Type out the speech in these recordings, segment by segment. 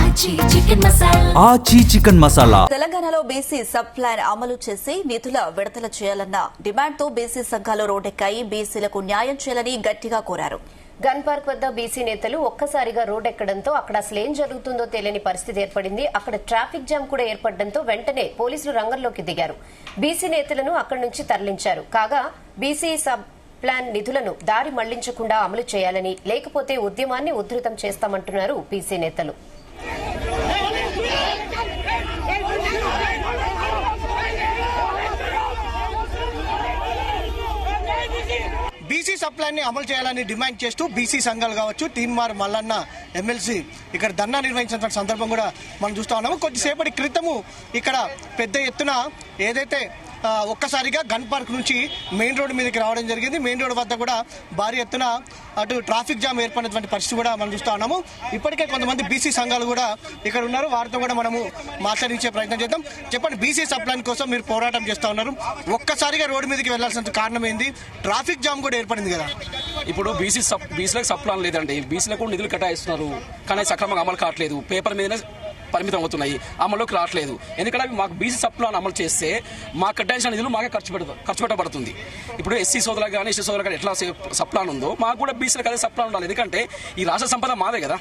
ఆచి చికెన్ మసాలా. తెలంగాణలో BC sub plan అమలు చేసి నిధుల విడుదల చేయాలన్న డిమాండ్తో బీసీ సంఘాలు రోడ్డెక్కాయి. బీసీలకు న్యాయం చేయాలని గట్టిగా కోరారు. గన్ పార్క్ వద్ద బీసీ నేతలు ఒక్కసారిగా రోడ్డెక్కడంతో అక్కడ అసలేం జరుగుతుందో తెలియని పరిస్థితి ఏర్పడింది. అక్కడ ట్రాఫిక్ జామ్ కూడా ఏర్పడడంతో వెంటనే పోలీసులు రంగంలోకి దిగారు. బీసీ నేతలను అక్కడి నుంచి తరలించారు. కాగా బీసీ సబ్ ప్లాన్ నిధులను దారి మళ్లించకుండా అమలు చేయాలని, లేకపోతే ఉద్యమాన్ని ఉధృతం చేస్తామంటున్నారు బీసీ నేతలు. బీసీ సప్లాన్ని అమలు చేయాలని డిమాండ్ చేస్తూ బీసీ సంఘాలు కావచ్చు, తీన్మార్ మల్లన్న ఎమ్మెల్సీ ఇక్కడ ధర్నా నిర్వహించిన సందర్భం కూడా మనం చూస్తా ఉన్నాము. కొద్దిసేపటి క్రితము ఇక్కడ పెద్ద ఎత్తున ఏదైతే ఒక్కసారిగా గన్ పార్క్ నుంచి మెయిన్ రోడ్డు మీదకి రావడం జరిగింది. మెయిన్ రోడ్డు వద్ద కూడా భారీ ఎత్తున అటు ట్రాఫిక్ జామ్ ఏర్పడినటువంటి పరిస్థితి కూడా మనం చూస్తూ ఉన్నాము. ఇప్పటికే కొంతమంది బీసీ సంఘాలు కూడా ఇక్కడ ఉన్నారు. వారితో కూడా మనము మాట్లాడించే ప్రయత్నం చేద్దాం. చెప్పండి, బీసీ సబ్ ప్లాన్ కోసం మీరు పోరాటం చేస్తూ ఉన్నారు. ఒక్కసారిగా రోడ్డు మీదకి వెళ్లాల్సిన కారణం ఏంది? ట్రాఫిక్ జామ్ కూడా ఏర్పడింది కదా. ఇప్పుడు బీసీలకు సబ్ ప్లాన్ లేదండి. బీసీలకు నిధులు కేటాయిస్తున్నారు, కానీ సక్రమంగా అమలు కావట్లేదు. పేపర్ మీదనే పరిమితం అవుతున్నాయి, అమలులోకి రావట్లేదు. ఎందుకంటే మాకు బీసీ సబ్ ప్లాన్ అమలు చేస్తే మాకు కేటాయించిన నిధులు మాకే ఖర్చు పెట్టబడుతుంది. ఇప్పుడు ఎస్సీ సోదరులకు కానీ ఎస్టీ సోదరులకు కానీ ఎట్లా సబ్ ప్లాన్ ఉందో మాకు కూడా బీసీలకు అదే సబ్ ప్లాన్ ఉండాలి. ఎందుకంటే ఈ రాష్ట్ర సంపద మాదే కదా.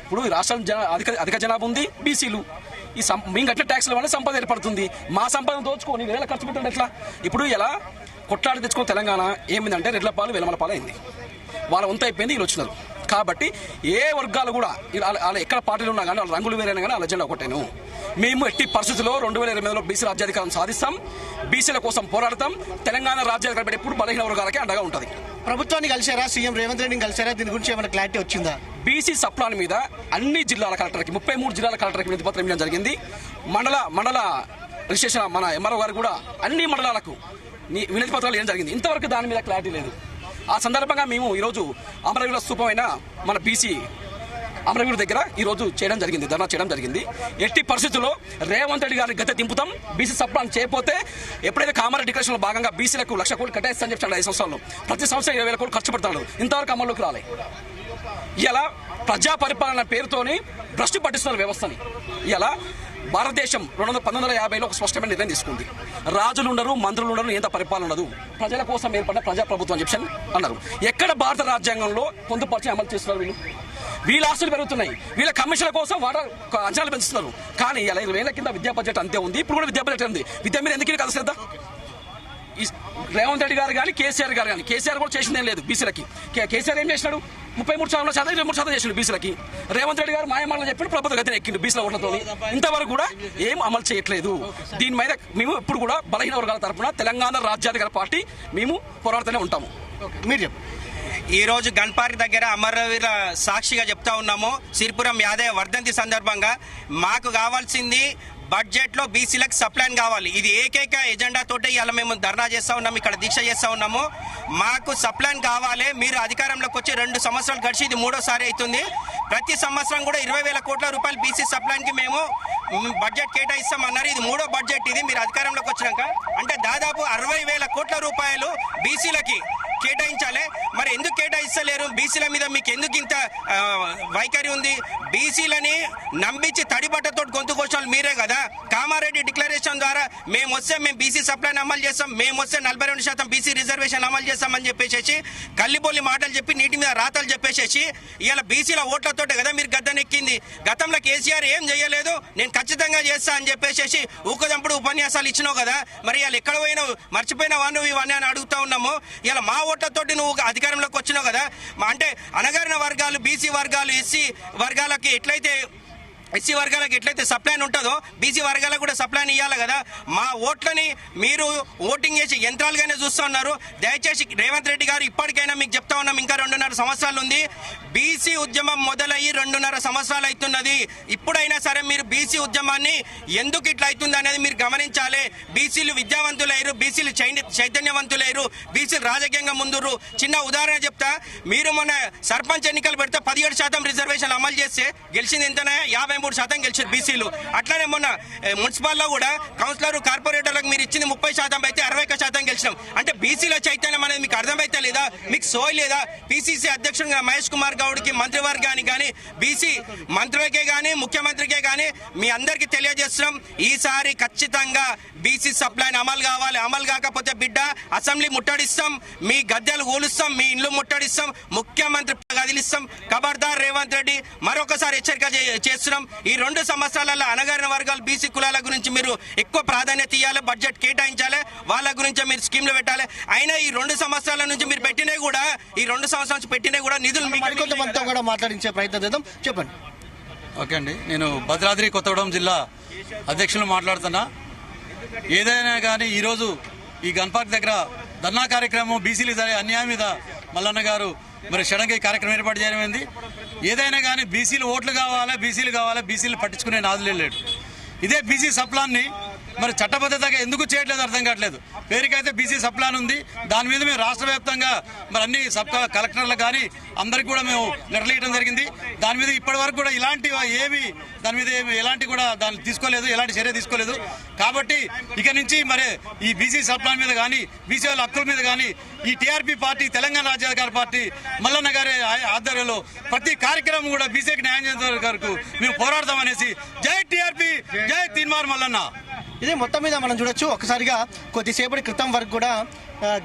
ఇప్పుడు ఈ రాష్ట్రం అధిక జనాభా ఉంది, బీసీలు ఈ మేము కట్టిన ట్యాక్స్ల వల్ల సంపద ఏర్పడుతుంది. మా సంపదను దోచుకొని వేల ఖర్చు పెట్టండి ఎట్లా? ఇప్పుడు ఎలా కొట్లాడి తెచ్చుకున్న తెలంగాణ ఏమిందంటే రెడ్లపాలు వెలమలపాలు అయింది. వాళ్ళ వంత అయిపోయింది, వీళ్ళు వచ్చినారు. కాబట్టి ఏ వర్గాలు కూడా వాళ్ళ ఎక్కడ పార్టీలు ఉన్నా కానీ వాళ్ళ రంగులు వేరైనా కానీ వాళ్ళ అజెండా ఒకటేను. మేము ఎట్టి పరిస్థితుల్లో 2028లో బీసీ రాజ్యాధికారం సాధిస్తాం, బీసీల కోసం పోరాడతాం. తెలంగాణ రాజ్యాధికారం ఎప్పుడు బలహీన వర్గాలకే అండగా ఉంటుంది. ప్రభుత్వాన్ని కలిసారా? సీఎం రేవంత్ రెడ్డిని కలిసారా? దీని గురించి ఏమైనా క్లారిటీ వచ్చిందా? బీసీ సబ్ ప్లాన్ మీద అన్ని జిల్లాల కలెక్టర్కి 33 జిల్లాల కలెక్టర్కి వినతి పత్రం ఇవ్వడం జరిగింది. మండల రిజిస్ట్రేషన్ మన ఎంఆర్ఓ గారు కూడా అన్ని మండలాలకు వినతి పత్రాలు ఇవ్వడం జరిగింది. ఇంతవరకు దాని మీద క్లారిటీ లేదు. ఆ సందర్భంగా మేము ఈరోజు అమరవీరుల స్థూపమైన మన బీసీ అమరవీరు దగ్గర ఈరోజు ధర్నా చేయడం జరిగింది. ఎట్టి పరిస్థితుల్లో రేవంత్ రెడ్డి గారి గత దింపుతాం. బీసీ సబ్ ప్లాన్ చేయకపోతే ఎప్పుడైతే కామారెడ్డి డిక్లరేషన్లో భాగంగా బీసీలకు 1,00,000 కోట్లు కేటాయిస్తానని చెప్పాడు 5 సంవత్సరాల్లో. ప్రతి సంవత్సరం 20,000 కోట్లు ఖర్చు పెడతాడు. ఇంతవరకు అమల్లోకి రాలే. ఇలా ప్రజా పరిపాలన పేరుతోని భ్రష్టు పట్టిస్తున్న వ్యవస్థని ఇలా భారతదేశం 1950లో ఒక స్పష్టమైన నిర్ణయం తీసుకుంది. రాజులు ఉండరు, మంత్రులు ఉండరు, ఎంత పరిపాలన ఉండదు, ప్రజల కోసం ఏర్పడిన ప్రజాప్రభుత్వం అని చెప్పి అన్నారు. ఎక్కడ భారత రాజ్యాంగంలో పొందుపరిచి అమలు చేస్తున్నారు వీళ్ళు? వీళ్ళ ఆస్తులు పెరుగుతున్నాయి, వీళ్ళ కమిషన్ల కోసం వాటర్ అంచనాలు పెంచుతున్నారు. కానీ ఇలా 20,000 కింద విద్యా బడ్జెట్ అంతే ఉంది. ఇప్పుడు కూడా విద్యా బడ్జెట్ ఉంది. విద్య మీద ఎందుకు కదా శ్రద్ధ? రేవంత్ రెడ్డి గారు కానీ కేసీఆర్ గారు కానీ, కేసీఆర్ కూడా చేసిందేం లేదు బీసీలకి. కేసీఆర్ ఏం చేసినాడు? 33% 23% చేసిండు బీసీలకి. రేవంత్ రెడ్డి గారు మాయమాటలు చెప్పి ప్రభుత్వ గతిని ఎక్కిండు బీసీల ఓట్లతో. ఇంతవరకు కూడా ఏం అమలు చేయట్లేదు. దీని మీద మేము ఇప్పుడు కూడా బలహీన వర్గాల తరఫున తెలంగాణ రాజ్యాధికార పార్టీ మేము పోరాడుతూనే ఉంటాము. మీరు చెప్పు. ఈ రోజు గన్ పార్క్ దగ్గర అమరవీరుల సాక్షిగా చెప్తా ఉన్నాము. సిరిపురం యాదయ్య వర్ధంతి సందర్భంగా మాకు కావాల్సింది బడ్జెట్ లో బీసీలకు సప్లాన్ కావాలి. ఇది ఏకైక ఎజెండా తోటే ఇవాళ మేము ధర్నా చేస్తా ఉన్నాము, ఇక్కడ దీక్ష చేస్తా ఉన్నాము. మాకు సప్లాన్ కావాలి. మీరు అధికారంలోకి వచ్చి 2 సంవత్సరాలు గడిచి ఇది 3వ అవుతుంది. ప్రతి సంవత్సరం కూడా 20,000 కోట్ల రూపాయలు బీసీ సప్లాన్ కి మేము బడ్జెట్ కేటాయిస్తామన్నారు. ఇది 3వ బడ్జెట్. ఇది మీరు అధికారంలోకి వచ్చినాక అంటే దాదాపు 60,000 కోట్ల రూపాయలు బీసీలకి కేటాయించాలి. మరి ఎందుకు కేటాయిస్తలేరు? బీసీల మీద మీకు ఎందుకు ఇంత వైఖరి ఉంది? బీసీలని నమ్మించి తడిబట్టతో గొంతు కోసాలు మీరే కదా. కామారెడ్డి డిక్లరేషన్ ద్వారా మేము బీసీ సప్లైని అమలు చేస్తాం, మేము వస్తే 42% బీసీ రిజర్వేషన్ అమలు చేస్తామని చెప్పేసి కల్లిబొల్లి మాటలు చెప్పి నీటి మీద రాతలు చెప్పేసేసి ఇవాళ బీసీల ఓట్లతో కదా మీరు గద్దెనెక్కింది. గతంలో కేసీఆర్ ఏం చేయలేదు, నేను ఖచ్చితంగా చేస్తా అని చెప్పేసి ఊకదంపుడు ఉపన్యాసాలు ఇచ్చినావు కదా. మరి ఇవాళ ఎక్కడ పోయినావు? మర్చిపోయినావా నువ్వు ఇవన్నీ అని అడుగుతా ఉన్నాము. ఇలా మా ఓట్లతోటి నువ్వు అధికారంలోకి వచ్చినావు కదా. అంటే అణగారిన వర్గాలు, బీసీ వర్గాలు, ఎస్సీ వర్గాలకి ఎట్లయితే సప్లైన్ ఉంటుందో బీసీ వర్గాలకు కూడా సప్లైన్ ఇవ్వాలి కదా. మా ఓట్లని మీరు ఓటింగ్ చేసి యంత్రాలుగానే చూస్తూ ఉన్నారు. దయచేసి రేవంత్ రెడ్డి గారు ఇప్పటికైనా మీకు చెప్తా ఉన్నాం, ఇంకా 2.5 సంవత్సరాలు ఉంది. బీసీ ఉద్యమం మొదలయ్యి 2.5 సంవత్సరాలు అవుతున్నది. ఇప్పుడైనా సరే మీరు బీసీ ఉద్యమాన్ని ఎందుకు ఇట్లా అవుతుంది అనేది మీరు గమనించాలి. బీసీలు విద్యావంతులయ్యారు, బీసీలు చైతన్యవంతులయ్యారు, బీసీలు రాజకీయంగా ముందురు. చిన్న ఉదాహరణ చెప్తా. మీరు మొన్న సర్పంచ్ ఎన్నికలు పెడితే 17% రిజర్వేషన్ అమలు చేస్తే గెలిచింది ఎంతనే? 50 33% గెలిచారు బీసీలు. అట్లానే మొన్న మున్సిపల్లో కూడా కౌన్సిలర్ కార్పొరేటర్లకు మీరు ఇచ్చింది 30% అయితే 61% గెలిచినాం. అంటే బీసీల చైతన్యం అనేది మీకు అర్థమైతే లేదా, మీకు సోయి లేదా? పిసిసి అధ్యక్షుడిగా మహేష్ కుమార్ గౌడ్కి మంత్రివర్గానికి కానీ బీసీ మంత్రులకే కానీ ముఖ్యమంత్రికే కానీ మీ అందరికీ తెలియజేస్తున్నాం, ఈసారి ఖచ్చితంగా బీసీ సప్లైన్ అమలు కావాలి. అమలు కాకపోతే బిడ్డ అసెంబ్లీ ముట్టడిస్తాం, మీ గద్దెలు కూలుస్తాం, మీ ఇండ్లు ముట్టడిస్తాం, ముఖ్యమంత్రి కదిలిస్తాం. ఖబర్దార్ రేవంత్ రెడ్డి, మరొకసారి హెచ్చరిక చేస్తున్నాం. ఈ 2 సంవత్సరాలలో అణగారిన వర్గాలు బీసీ కులాల గురించి మీరు ఎక్కువ ప్రాధాన్యత ఇవ్వాలి, బడ్జెట్ కేటాయించాలి, వాళ్ళ గురించి మీరు స్కీమ్లు పెట్టాలి. అయినా ఈ 2 సంవత్సరాల నుంచి మీరు పెట్టినవి కూడా, ఈ 2 సంవత్సరాల నుంచి పెట్టినవి కూడా నిధులు మరికొంతమందితో కూడా మాట్లాడించే ప్రయత్నం చేద్దాం. చెప్పండి. ఓకే అండి, నేను భద్రాద్రి కొత్తగూడెం జిల్లా అధ్యక్షులు మాట్లాడుతున్నా. ఏదైనా కానీ ఈరోజు ఈ గన్ పార్క్ దగ్గర ధర్నా కార్యక్రమం బీసీలు జరిగే అన్యాయం మీద మల్లన్న గారు మరి షడంగా ఈ కార్యక్రమం ఏర్పాటు చేయడం. ఏదైనా కానీ బీసీలు ఓట్లు కావాలి, బీసీలు పట్టించుకునే నాదులే లేడు. ఇదే బీసీ సప్లాన్ని మరి చట్టబద్ధతగా ఎందుకు చేయట్లేదు అర్థం కావట్లేదు. పేరుకైతే బీసీ సప్లాన్ ఉంది, దాని మీద మేము రాష్ట్ర వ్యాప్తంగా మరి అన్ని సబ్ కలెక్టర్లకు కానీ అందరికి కూడా మేము లెటర్లు ఇవ్వడం జరిగింది. దాని మీద ఇప్పటి వరకు కూడా ఇలాంటి దాని మీద ఎలాంటి కూడా దాన్ని తీసుకోలేదు, ఎలాంటి చర్య తీసుకోలేదు. కాబట్టి ఇక నుంచి మరి ఈ బీసీ సప్లాన్ మీద కానీ బీసీ వాళ్ళ హక్కుల మీద కానీ ఈ టీఆర్పీ పార్టీ, తెలంగాణ రాజ్యాధికార పార్టీ మల్లన్న గారి ఆధ్వర్యంలో ప్రతి కార్యక్రమం కూడా బీసీకి న్యాయం చేసే వరకు మేము పోరాడతామనేసి జై టీఆర్పీ, జై తీన్మార్ మల్లన్న. ఇదే మొత్తం మీద మనం చూడొచ్చు. ఒకసారిగా కొద్దిసేపటి క్రితం వరకు కూడా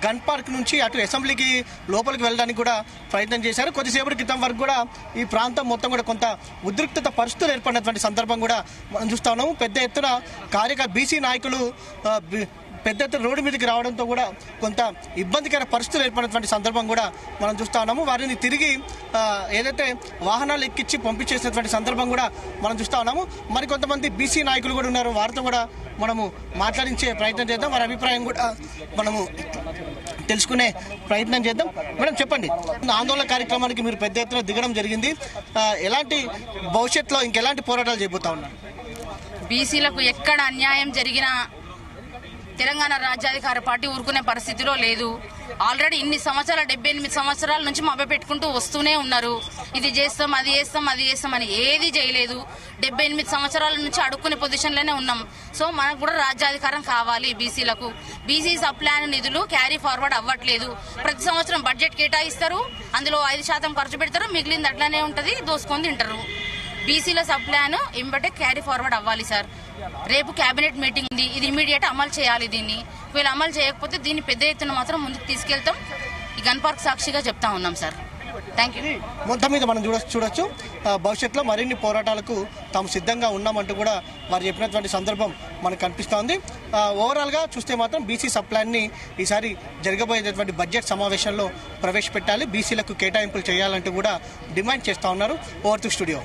గన్ పార్క్ నుంచి అటు అసెంబ్లీకి లోపలికి వెళ్ళడానికి కూడా ప్రయత్నం చేశారు. కొద్దిసేపటి క్రితం వరకు కూడా ఈ ప్రాంతం మొత్తం కూడా కొంత ఉద్రిక్తత పరిస్థితులు ఏర్పడినటువంటి సందర్భం కూడా మనం చూస్తా ఉన్నాము. పెద్ద ఎత్తున బీసీ నాయకులు పెద్ద ఎత్తున రోడ్డు మీదకి రావడంతో కూడా కొంత ఇబ్బందికర పరిస్థితులు ఏర్పడినటువంటి సందర్భం కూడా మనం చూస్తా ఉన్నాము. వారిని తిరిగి ఏదైతే వాహనాలు ఎక్కించి పంపించేసినటువంటి సందర్భం కూడా మనం చూస్తా ఉన్నాము. మరి కొంతమంది బీసీ నాయకులు కూడా ఉన్నారు, వారితో కూడా మనము మాట్లాడించే ప్రయత్నం చేద్దాం. వారి అభిప్రాయం కూడా మనము తెలుసుకునే ప్రయత్నం చేద్దాం. మేడం చెప్పండి, ఆందోళన కార్యక్రమానికి మీరు పెద్ద ఎత్తున దిగడం జరిగింది. ఎలాంటి భవిష్యత్తులో ఇంకెలాంటి పోరాటాలు చేయబోతా ఉన్నారు? బీసీలకు ఎక్కడ అన్యాయం జరిగినా తెలంగాణ రాజ్యాధికార పార్టీ ఊరుకునే పరిస్థితిలో లేదు. ఆల్రెడీ ఇన్ని సంవత్సరాలు 78 సంవత్సరాల నుంచి మభ్యపెట్టుకుంటూ వస్తూనే ఉన్నారు. ఇది చేస్తాం, అది చేస్తాం, అది చేస్తాం అని ఏది చేయలేదు. 78 సంవత్సరాల నుంచి అడుక్కునే పొజిషన్లోనే ఉన్నాం. సో మనకు కూడా రాజ్యాధికారం కావాలి. బీసీలకు బీసీ సప్లాన్ నిధులు క్యారీ ఫార్వర్డ్ అవ్వట్లేదు. ప్రతి సంవత్సరం బడ్జెట్ కేటాయిస్తారు, అందులో 5% ఖర్చు పెడతారు, మిగిలింది అట్లానే ఉంటుంది, దోసుకొని తింటారు. బీసీల సప్లాన్ ఇంబటే క్యారీ ఫార్వర్డ్ అవ్వాలి సార్. రేపు కేబినెట్ మీటింగ్ ఉంది, ఇది ఇమీడియట్ అమలు చేయాలి. దీన్ని వీళ్ళు అమలు చేయకపోతే దీన్ని పెద్ద ఎత్తున మాత్రం ముందుకు తీసుకెళ్తాం. ఈ గన్ పార్క్ సాక్షిగా చెప్తా ఉన్నాం సార్. Thank you. మొత్తం మీద మనం చూడొచ్చు భవిష్యత్తులో మరిన్ని పోరాటాలకు తాము సిద్ధంగా ఉన్నామంటూ కూడా వారు చెప్పినటువంటి సందర్భం మనకు కనిపిస్తోంది. ఓవరాల్గా చూస్తే మాత్రం బీసీ సప్లాన్ని ఈసారి జరగబోయేటటువంటి బడ్జెట్ సమావేశంలో ప్రవేశపెట్టాలి, బీసీలకు కేటాయింపులు చేయాలంటూ కూడా డిమాండ్ చేస్తూ ఉన్నారు. Over to studio.